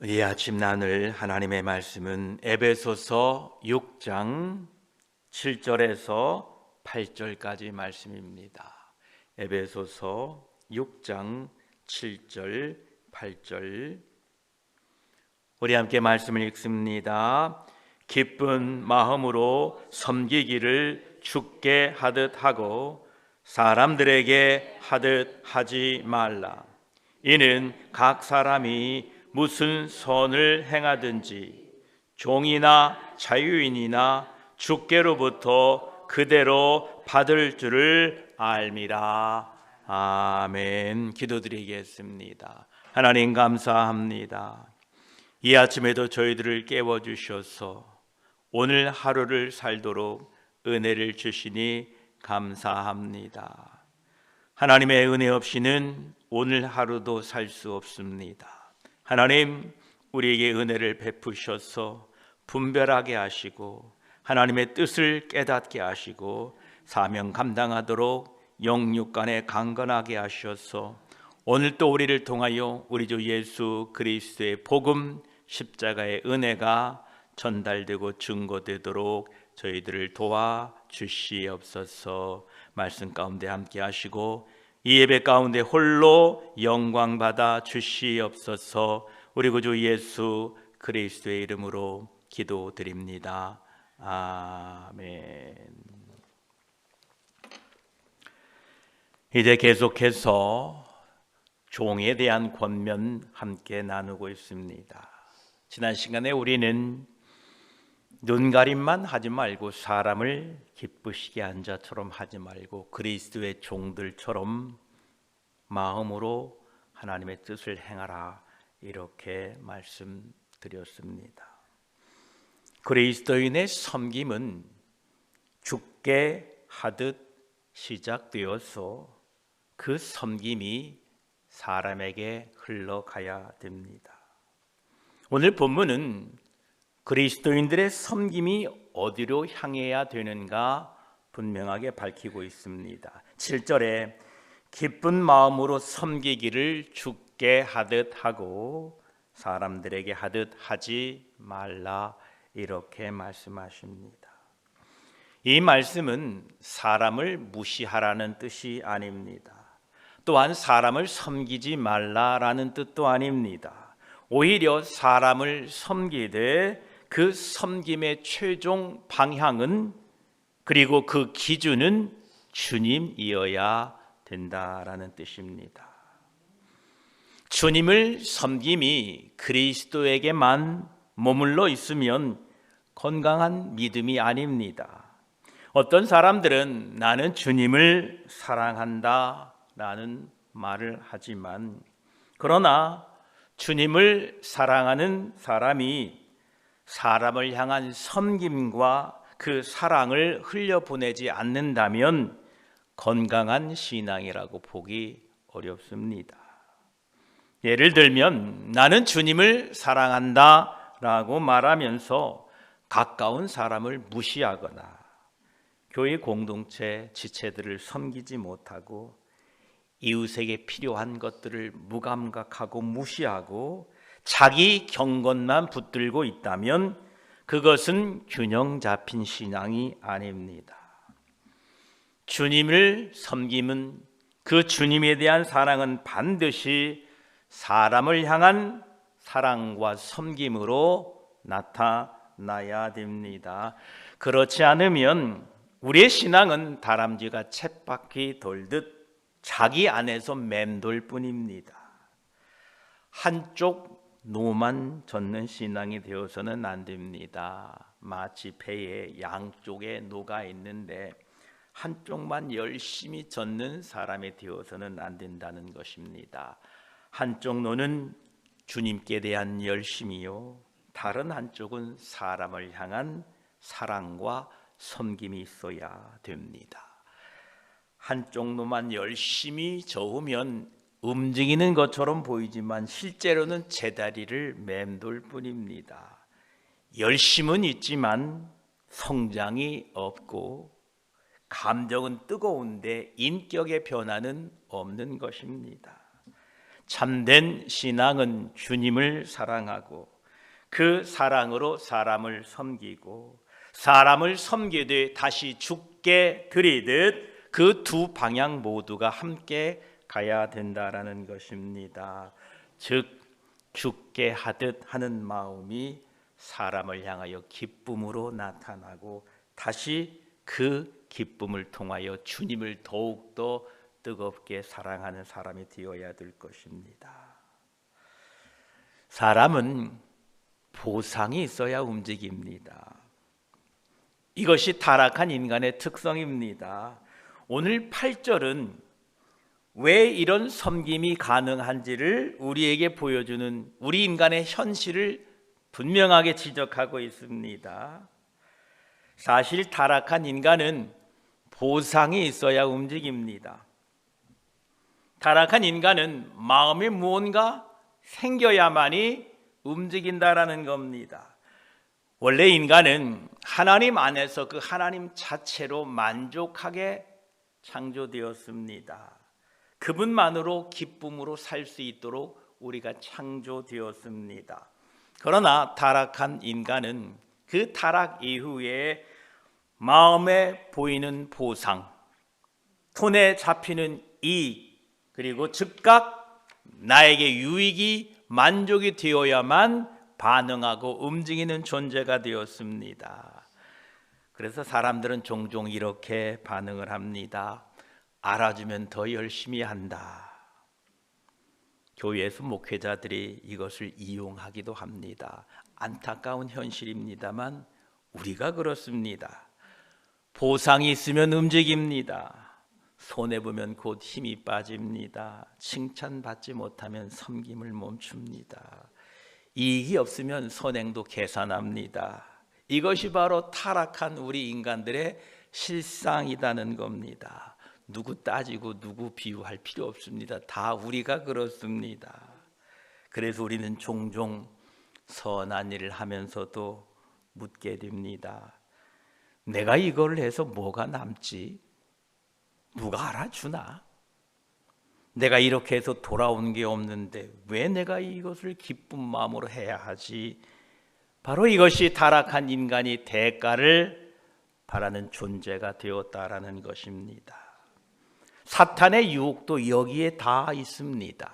이 아침 나눌 하나님의 말씀은 에베소서 6장 7절에서 8절까지 말씀입니다. 에베소서 6장 7절 8절 우리 함께 말씀을 읽습니다. 기쁜 마음으로 섬기기를 주께 하듯 하고 사람들에게 하듯 하지 말라. 이는 각 사람이 무슨 선을 행하든지 종이나 자유인이나 주께로부터 그대로 받을 줄을 알미라. 아멘. 기도드리겠습니다. 하나님 감사합니다. 이 아침에도 저희들을 깨워주셔서 오늘 하루를 살도록 은혜를 주시니 감사합니다. 하나님의 은혜 없이는 오늘 하루도 살 수 없습니다. 하나님, 우리에게 은혜를 베푸셔서 분별하게 하시고 하나님의 뜻을 깨닫게 하시고 사명 감당하도록 영육간에 강건하게 하셔서 오늘 또 우리를 통하여 우리 주 예수 그리스도의 복음 십자가의 은혜가 전달되고 증거되도록 저희들을 도와주시옵소서. 말씀 가운데 함께 하시고 이 예배 가운데 홀로 영광 받아 주시옵소서. 우리 구주 예수 그리스도의 이름으로 기도드립니다. 아멘. 이제 계속해서 종에 대한 권면 함께 나누고 있습니다. 지난 시간에 우리는 눈가림만 하지 말고 사람을 기쁘시게 한 자처럼 하지 말고 그리스도의 종들처럼 마음으로 하나님의 뜻을 행하라, 이렇게 말씀드렸습니다. 그리스도인의 섬김은 주께 하듯 시작되어서 그 섬김이 사람에게 흘러가야 됩니다. 오늘 본문은 그리스도인들의 섬김이 어디로 향해야 되는가 분명하게 밝히고 있습니다. 7절에 기쁜 마음으로 섬기기를 주께 하듯 하고 사람들에게 하듯 하지 말라, 이렇게 말씀하십니다. 이 말씀은 사람을 무시하라는 뜻이 아닙니다. 또한 사람을 섬기지 말라라는 뜻도 아닙니다. 오히려 사람을 섬기되 그 섬김의 최종 방향은, 그리고 그 기준은 주님이어야 된다라는 뜻입니다. 주님을 섬김이 그리스도에게만 머물러 있으면 건강한 믿음이 아닙니다. 어떤 사람들은 나는 주님을 사랑한다 라는 말을 하지만, 그러나 주님을 사랑하는 사람이 사람을 향한 섬김과 그 사랑을 흘려보내지 않는다면 건강한 신앙이라고 보기 어렵습니다. 예를 들면 나는 주님을 사랑한다 라고 말하면서 가까운 사람을 무시하거나 교회 공동체 지체들을 섬기지 못하고 이웃에게 필요한 것들을 무감각하고 무시하고 자기 경건만 붙들고 있다면 그것은 균형 잡힌 신앙이 아닙니다. 주님을 섬김은, 그 주님에 대한 사랑은 반드시 사람을 향한 사랑과 섬김으로 나타나야 됩니다. 그렇지 않으면 우리의 신앙은 다람쥐가 쳇바퀴 돌듯 자기 안에서 맴돌 뿐입니다. 한쪽 노만 젓는 신앙이 되어서는 안 됩니다. 마치 배에 양쪽에 노가 있는데 한쪽만 열심히 젓는 사람이 되어서는 안 된다는 것입니다. 한쪽 노는 주님께 대한 열심이요, 다른 한쪽은 사람을 향한 사랑과 섬김이 있어야 됩니다. 한쪽 노만 열심히 저으면 움직이는 것처럼 보이지만 실제로는 제다리를 맴돌 뿐입니다. 열심은 있지만 성장이 없고 감정은 뜨거운데 인격의 변화는 없는 것입니다. 참된 신앙은 주님을 사랑하고 그 사랑으로 사람을 섬기고 사람을 섬기되 다시 죽게 드리듯 그 두 방향 모두가 함께 가야 된다라는 것입니다. 즉 죽게 하듯 하는 마음이 사람을 향하여 기쁨으로 나타나고 다시 그 기쁨을 통하여 주님을 더욱더 뜨겁게 사랑하는 사람이 되어야 될 것입니다. 사람은 보상이 있어야 움직입니다. 이것이 타락한 인간의 특성입니다. 오늘 8절은 왜 이런 섬김이 가능한지를 우리에게 보여주는 우리 인간의 현실을 분명하게 지적하고 있습니다. 사실 타락한 인간은 보상이 있어야 움직입니다. 타락한 인간은 마음에 무언가 생겨야만이 움직인다라는 겁니다. 원래 인간은 하나님 안에서 그 하나님 자체로 만족하게 창조되었습니다. 그분만으로 기쁨으로 살 수 있도록 우리가 창조되었습니다. 그러나 타락한 인간은 그 타락 이후에 마음에 보이는 보상, 손에 잡히는 이익, 그리고 즉각 나에게 유익이 만족이 되어야만 반응하고 움직이는 존재가 되었습니다. 그래서 사람들은 종종 이렇게 반응을 합니다. 알아주면 더 열심히 한다. 교회에서 목회자들이 이것을 이용하기도 합니다. 안타까운 현실입니다만 우리가 그렇습니다. 보상이 있으면 움직입니다. 손해보면 곧 힘이 빠집니다. 칭찬받지 못하면 섬김을 멈춥니다. 이익이 없으면 선행도 계산합니다. 이것이 바로 타락한 우리 인간들의 실상이라는 겁니다. 누구 따지고 누구 비유할 필요 없습니다. 다 우리가 그렇습니다. 그래서 우리는 종종 선한 일을 하면서도 묻게 됩니다. 내가 이걸 해서 뭐가 남지? 누가 알아주나? 내가 이렇게 해서 돌아온 게 없는데 왜 내가 이것을 기쁜 마음으로 해야 하지? 바로 이것이 타락한 인간이 대가를 바라는 존재가 되었다라는 것입니다. 사탄의 유혹도 여기에 다 있습니다.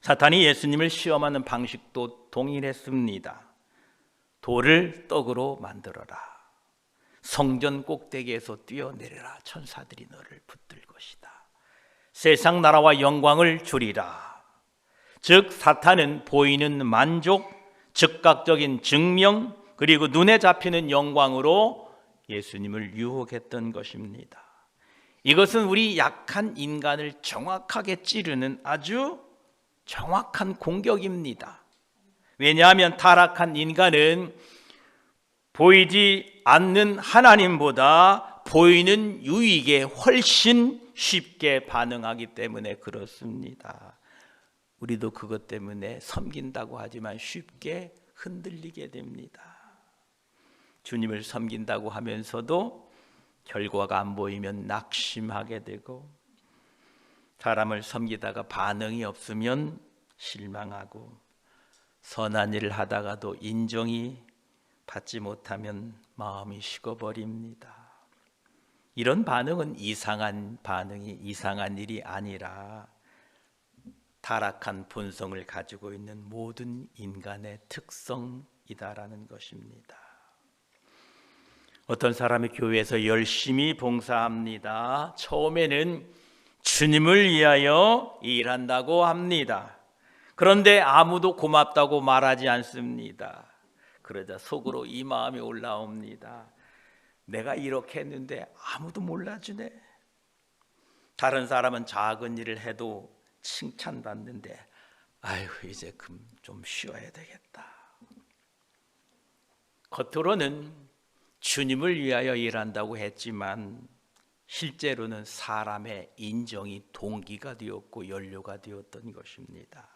사탄이 예수님을 시험하는 방식도 동일했습니다. 돌을 떡으로 만들어라. 성전 꼭대기에서 뛰어내려라. 천사들이 너를 붙들 것이다. 세상 나라와 영광을 주리라. 즉 사탄은 보이는 만족, 즉각적인 증명, 그리고 눈에 잡히는 영광으로 예수님을 유혹했던 것입니다. 이것은 우리 약한 인간을 정확하게 찌르는 아주 정확한 공격입니다. 왜냐하면 타락한 인간은 보이지 않는 하나님보다 보이는 유익에 훨씬 쉽게 반응하기 때문에 그렇습니다. 우리도 그것 때문에 섬긴다고 하지만 쉽게 흔들리게 됩니다. 주님을 섬긴다고 하면서도 결과가 안 보이면 낙심하게 되고, 사람을 섬기다가 반응이 없으면 실망하고, 선한 일을 하다가도 인정이 받지 못하면 마음이 식어버립니다. 이런 반응은 이상한 반응이 이상한 일이 아니라 타락한 본성을 가지고 있는 모든 인간의 특성이다라는 것입니다. 어떤 사람이 교회에서 열심히 봉사합니다. 처음에는 주님을 위하여 일한다고 합니다. 그런데 아무도 고맙다고 말하지 않습니다. 그러자 속으로 이 마음이 올라옵니다. 내가 이렇게 했는데 아무도 몰라주네. 다른 사람은 작은 일을 해도 칭찬받는데 아유 이제 좀 쉬어야 되겠다. 겉으로는 주님을 위하여 일한다고 했지만 실제로는 사람의 인정이 동기가 되었고 연료가 되었던 것입니다.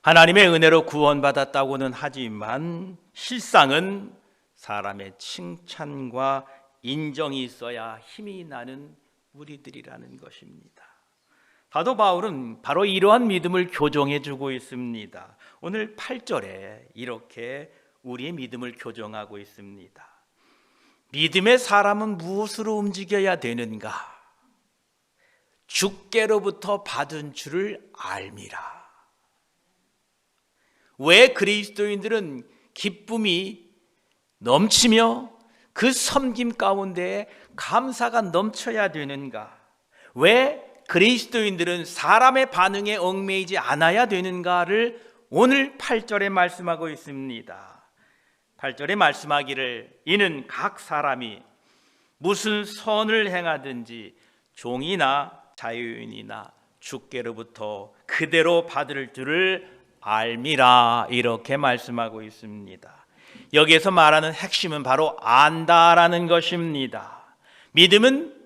하나님의 은혜로 구원받았다고는 하지만 실상은 사람의 칭찬과 인정이 있어야 힘이 나는 우리들이라는 것입니다. 사도 바울은 바로 이러한 믿음을 교정해 주고 있습니다. 오늘 8절에 이렇게 우리의 믿음을 교정하고 있습니다. 믿음의 사람은 무엇으로 움직여야 되는가? 주께로부터 받은 줄을 알미라. 왜 그리스도인들은 기쁨이 넘치며 그 섬김 가운데 감사가 넘쳐야 되는가? 왜 그리스도인들은 사람의 반응에 얽매이지 않아야 되는가를 오늘 8절에 말씀하고 있습니다. 8절에 말씀하기를 이는 각 사람이 무슨 선을 행하든지 종이나 자유인이나 주께로부터 그대로 받을 줄을 알미라 이렇게 말씀하고 있습니다. 여기에서 말하는 핵심은 바로 안다라는 것입니다. 믿음은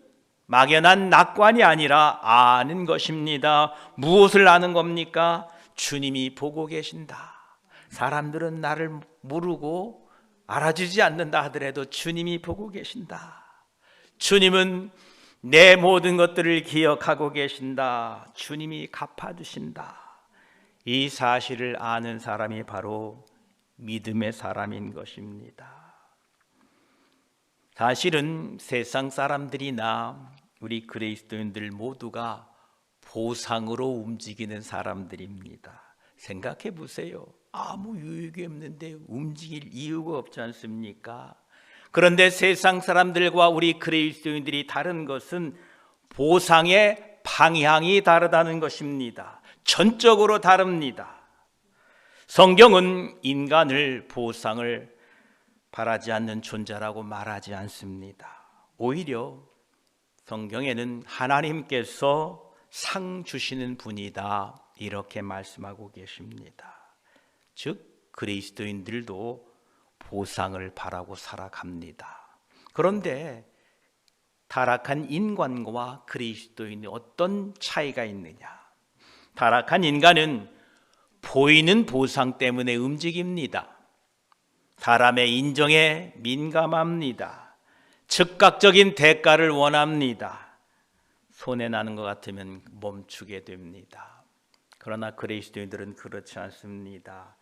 막연한 낙관이 아니라 아는 것입니다. 무엇을 아는 겁니까? 주님이 보고 계신다. 사람들은 나를 모르고 알아주지 않는다 하더라도 주님이 보고 계신다. 주님은 내 모든 것들을 기억하고 계신다. 주님이 갚아주신다. 이 사실을 아는 사람이 바로 믿음의 사람인 것입니다. 사실은 세상 사람들이나 우리 그리스도인들 모두가 보상으로 움직이는 사람들입니다. 생각해 보세요. 아무 유익이 없는데 움직일 이유가 없지 않습니까? 그런데 세상 사람들과 우리 그리스도인들이 다른 것은 보상의 방향이 다르다는 것입니다. 전적으로 다릅니다. 성경은 인간을 보상을 바라지 않는 존재라고 말하지 않습니다. 오히려 성경에는 하나님께서 상 주시는 분이다 이렇게 말씀하고 계십니다. 즉 그리스도인들도 보상을 바라고 살아갑니다. 그런데 타락한 인간과 그리스도인이 어떤 차이가 있느냐? 타락한 인간은 보이는 보상 때문에 움직입니다. 사람의 인정에 민감합니다. 즉각적인 대가를 원합니다. 손해나는 것 같으면 멈추게 됩니다. 그러나 그리스도인들은 그렇지 않습니다.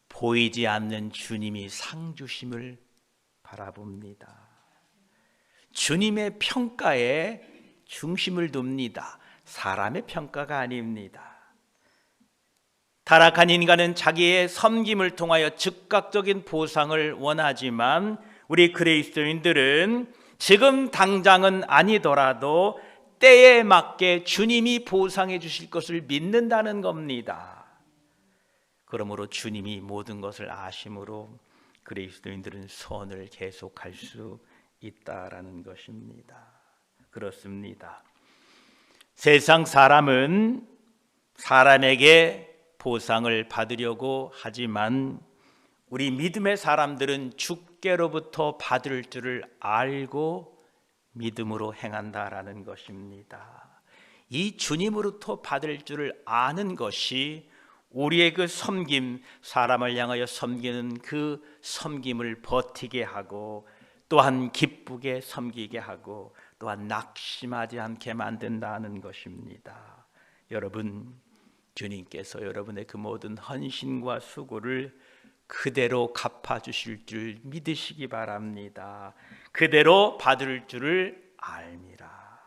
보이지 않는 주님이 상 주심을 바라봅니다. 주님의 평가에 중심을 둡니다. 사람의 평가가 아닙니다. 타락한 인간은 자기의 섬김을 통하여 즉각적인 보상을 원하지만 우리 그리스도인들은 지금 당장은 아니더라도 때에 맞게 주님이 보상해 주실 것을 믿는다는 겁니다. 그러므로 주님이 모든 것을 아심으로 그리스도인들은 선을 계속할 수 있다라는 것입니다. 그렇습니다. 세상 사람은 사람에게 보상을 받으려고 하지만 우리 믿음의 사람들은 주께로부터 받을 줄을 알고 믿음으로 행한다라는 것입니다. 이 주님으로부터 받을 줄을 아는 것이 우리의 그 섬김, 사람을 향하여 섬기는 그 섬김을 버티게 하고 또한 기쁘게 섬기게 하고 또한 낙심하지 않게 만든다는 것입니다. 여러분, 주님께서 여러분의 그 모든 헌신과 수고를 그대로 갚아주실 줄 믿으시기 바랍니다. 그대로 받을 줄을 알미라.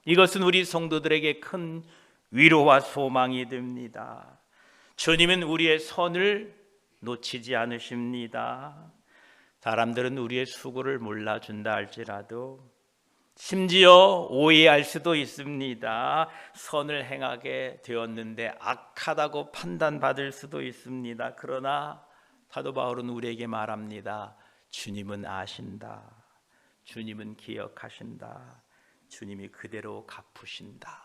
이것은 우리 성도들에게 큰 위로와 소망이 됩니다. 주님은 우리의 선을 놓치지 않으십니다. 사람들은 우리의 수고를 몰라준다 할지라도 심지어 오해할 수도 있습니다. 선을 행하게 되었는데 악하다고 판단받을 수도 있습니다. 그러나 사도 바울은 우리에게 말합니다. 주님은 아신다. 주님은 기억하신다. 주님이 그대로 갚으신다.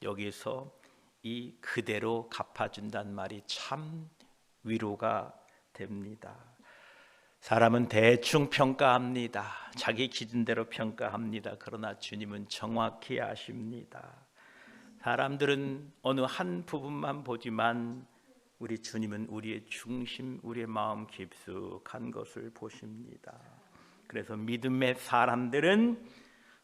여기서 이 그대로 갚아준다는 말이 참 위로가 됩니다. 사람은 대충 평가합니다. 자기 기준대로 평가합니다. 그러나 주님은 정확히 아십니다. 사람들은 어느 한 부분만 보지만 우리 주님은 우리의 중심, 우리의 마음 깊숙한 것을 보십니다. 그래서 믿음의 사람들은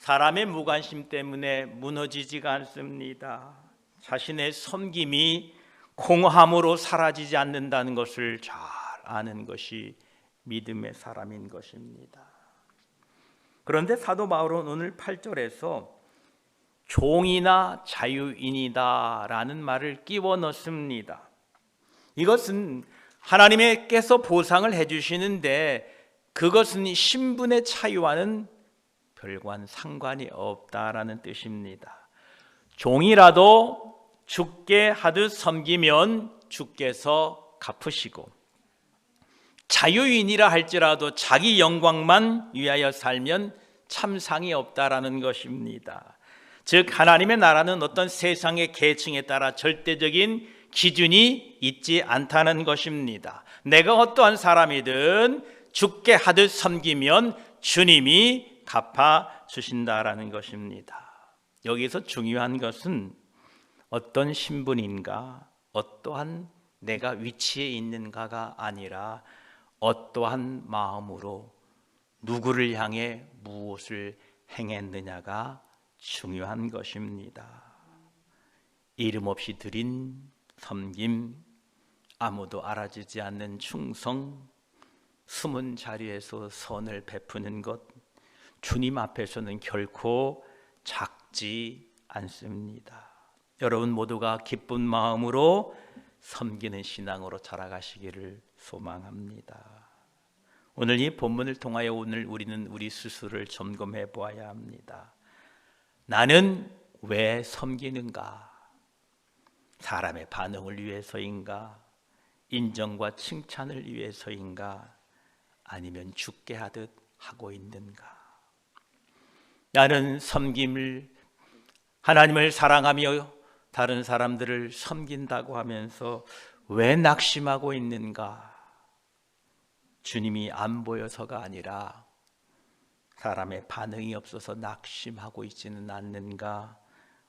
사람의 무관심 때문에 무너지지가 않습니다. 자신의 섬김이 공함으로 사라지지 않는다는 것을 잘 아는 것이 믿음의 사람인 것입니다. 그런데 사도 바울은 오늘 8절에서 종이나 자유인이다 라는 말을 끼워 넣습니다. 이것은 하나님께서 보상을 해주시는데 그것은 신분의 차이와는 별관 상관이 없다라는 뜻입니다. 종이라도 주께 하듯 섬기면 주께서 갚으시고, 자유인이라 할지라도 자기 영광만 위하여 살면 참상이 없다라는 것입니다. 즉 하나님의 나라는 어떤 세상의 계층에 따라 절대적인 기준이 있지 않다는 것입니다. 내가 어떠한 사람이든 주께 하듯 섬기면 주님이 갚아주신다라는 것입니다. 여기서 중요한 것은 어떤 신분인가, 어떠한 내가 위치에 있는가가 아니라 어떠한 마음으로 누구를 향해 무엇을 행했느냐가 중요한 것입니다. 이름 없이 드린 섬김, 아무도 알아주지 않는 충성, 숨은 자리에서 선을 베푸는 것, 주님 앞에서는 결코 작지 않습니다. 여러분 모두가 기쁜 마음으로 섬기는 신앙으로 자라가시기를 소망합니다. 오늘 이 본문을 통하여 오늘 우리는 우리 스스로를 점검해 보아야 합니다. 나는 왜 섬기는가? 사람의 반응을 위해서인가? 인정과 칭찬을 위해서인가? 아니면 죽게 하듯 하고 있는가? 나는 섬김을, 하나님을 사랑하며 다른 사람들을 섬긴다고 하면서 왜 낙심하고 있는가? 주님이 안 보여서가 아니라 사람의 반응이 없어서 낙심하고 있지는 않는가?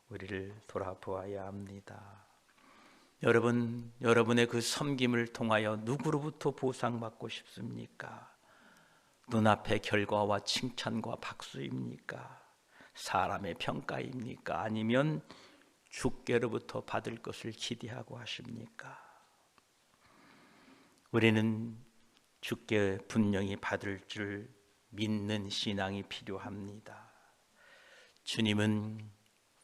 우리를 돌아보아야 합니다. 여러분, 여러분의 그 섬김을 통하여 누구로부터 보상받고 싶습니까? 눈앞의 결과와 칭찬과 박수입니까? 사람의 평가입니까? 아니면 주께로부터 받을 것을 기대하고 하십니까? 우리는 주께 분명히 받을 줄 믿는 신앙이 필요합니다. 주님은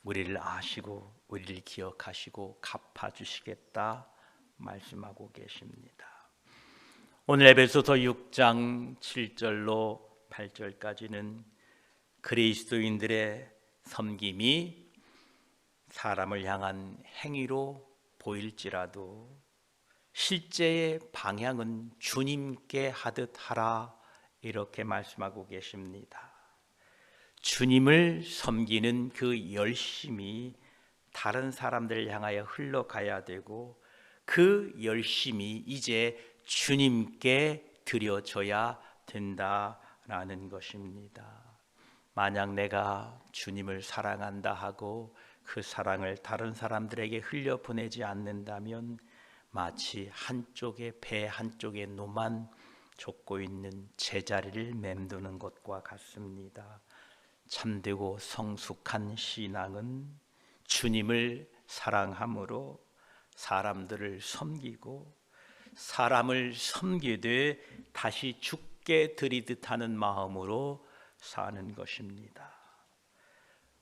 우리를 아시고 우리를 기억하시고 갚아주시겠다 말씀하고 계십니다. 오늘 에베소서 6장 7절로 8절까지는 그리스도인들의 섬김이 사람을 향한 행위로 보일지라도 실제의 방향은 주님께 하듯 하라, 이렇게 말씀하고 계십니다. 주님을 섬기는 그 열심이 다른 사람들을 향하여 흘러가야 되고 그 열심이 이제 주님께 드려져야 된다라는 것입니다. 만약 내가 주님을 사랑한다 하고 그 사랑을 다른 사람들에게 흘려보내지 않는다면 마치 배 한쪽에 노만 좁고 있는 제자리를 맴도는 것과 같습니다. 참되고 성숙한 신앙은 주님을 사랑함으로 사람들을 섬기고 사람을 섬기되 다시 죽게 드리듯 하는 마음으로 사는 것입니다.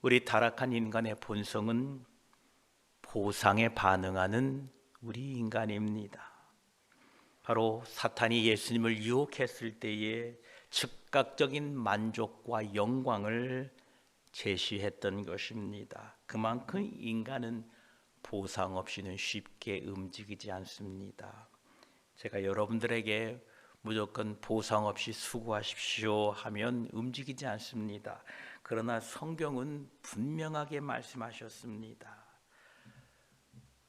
우리 타락한 인간의 본성은 보상에 반응하는 우리 인간입니다. 바로 사탄이 예수님을 유혹했을 때에 즉각적인 만족과 영광을 제시했던 것입니다. 그만큼 인간은 보상 없이는 쉽게 움직이지 않습니다. 제가 여러분들에게 무조건 보상 없이 수고하십시오 하면 움직이지 않습니다. 그러나 성경은 분명하게 말씀하셨습니다.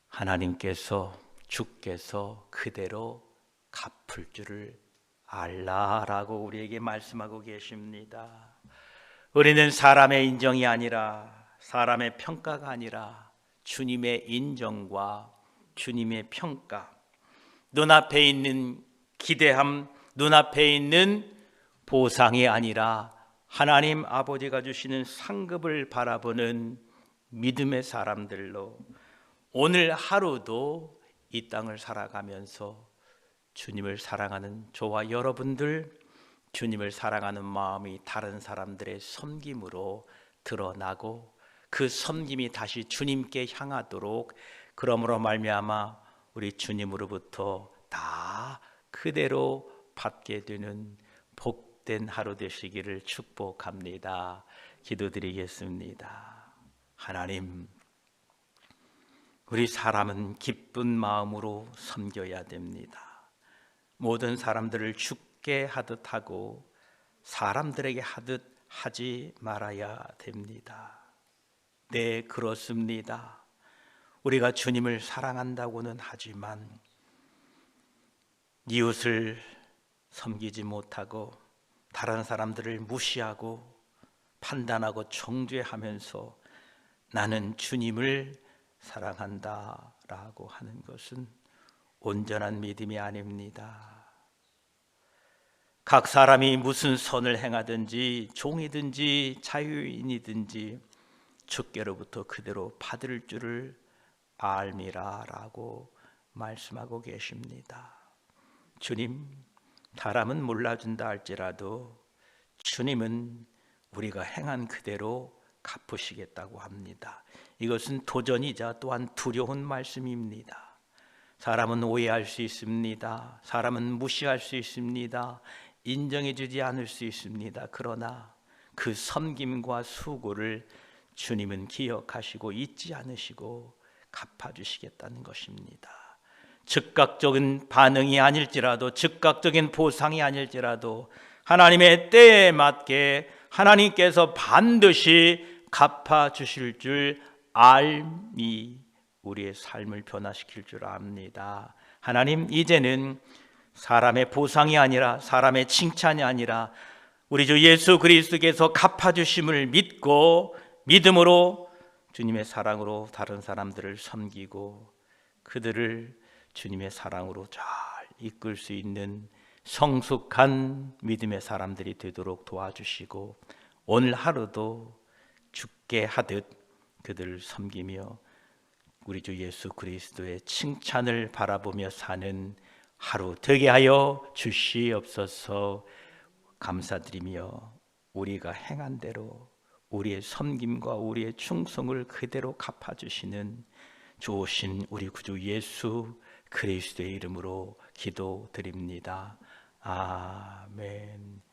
하나님께서, 주께서 그대로 갚을 줄을 알라라고 우리에게 말씀하고 계십니다. 우리는 사람의 인정이 아니라, 사람의 평가가 아니라 주님의 인정과 주님의 평가, 눈앞에 있는 기대함, 눈앞에 있는 보상이 아니라 하나님 아버지가 주시는 상급을 바라보는 믿음의 사람들로 오늘 하루도 이 땅을 살아가면서 주님을 사랑하는 저와 여러분들, 주님을 사랑하는 마음이 다른 사람들의 섬김으로 드러나고 그 섬김이 다시 주님께 향하도록, 그러므로 말미암아 우리 주님으로부터 다 그대로 받게 되는 복된 하루 되시기를 축복합니다. 기도드리겠습니다. 하나님, 우리 사람은 기쁜 마음으로 섬겨야 됩니다. 모든 사람들을 죽게 하듯 하고 사람들에게 하듯 하지 말아야 됩니다. 네, 그렇습니다. 우리가 주님을 사랑한다고는 하지만 이웃을 섬기지 못하고 다른 사람들을 무시하고 판단하고 정죄하면서 나는 주님을 사랑한다 라고 하는 것은 온전한 믿음이 아닙니다. 각 사람이 무슨 선을 행하든지 종이든지 자유인이든지 주께로부터 그대로 받을 줄을 알미라 라고 말씀하고 계십니다. 주님, 사람은 몰라준다 할지라도 주님은 우리가 행한 그대로 갚으시겠다고 합니다. 이것은 도전이자 또한 두려운 말씀입니다. 사람은 오해할 수 있습니다. 사람은 무시할 수 있습니다. 인정해주지 않을 수 있습니다. 그러나 그 섬김과 수고를 주님은 기억하시고 잊지 않으시고 갚아주시겠다는 것입니다. 즉각적인 반응이 아닐지라도, 즉각적인 보상이 아닐지라도 하나님의 때에 맞게 하나님께서 반드시 갚아주실 줄 알미 우리의 삶을 변화시킬 줄 압니다. 하나님, 이제는 사람의 보상이 아니라, 사람의 칭찬이 아니라 우리 주 예수 그리스도께서 갚아주심을 믿고 믿음으로 주님의 사랑으로 다른 사람들을 섬기고 그들을 주님의 사랑으로 잘 이끌 수 있는 성숙한 믿음의 사람들이 되도록 도와주시고 오늘 하루도 죽게 하듯 그들을 섬기며 우리 주 예수 그리스도의 칭찬을 바라보며 사는 하루 되게 하여 주시옵소서. 감사드리며 우리가 행한 대로 우리의 섬김과 우리의 충성을 그대로 갚아주시는 좋으신 우리 구주 예수 그리스도의 이름으로 기도드립니다. 아멘.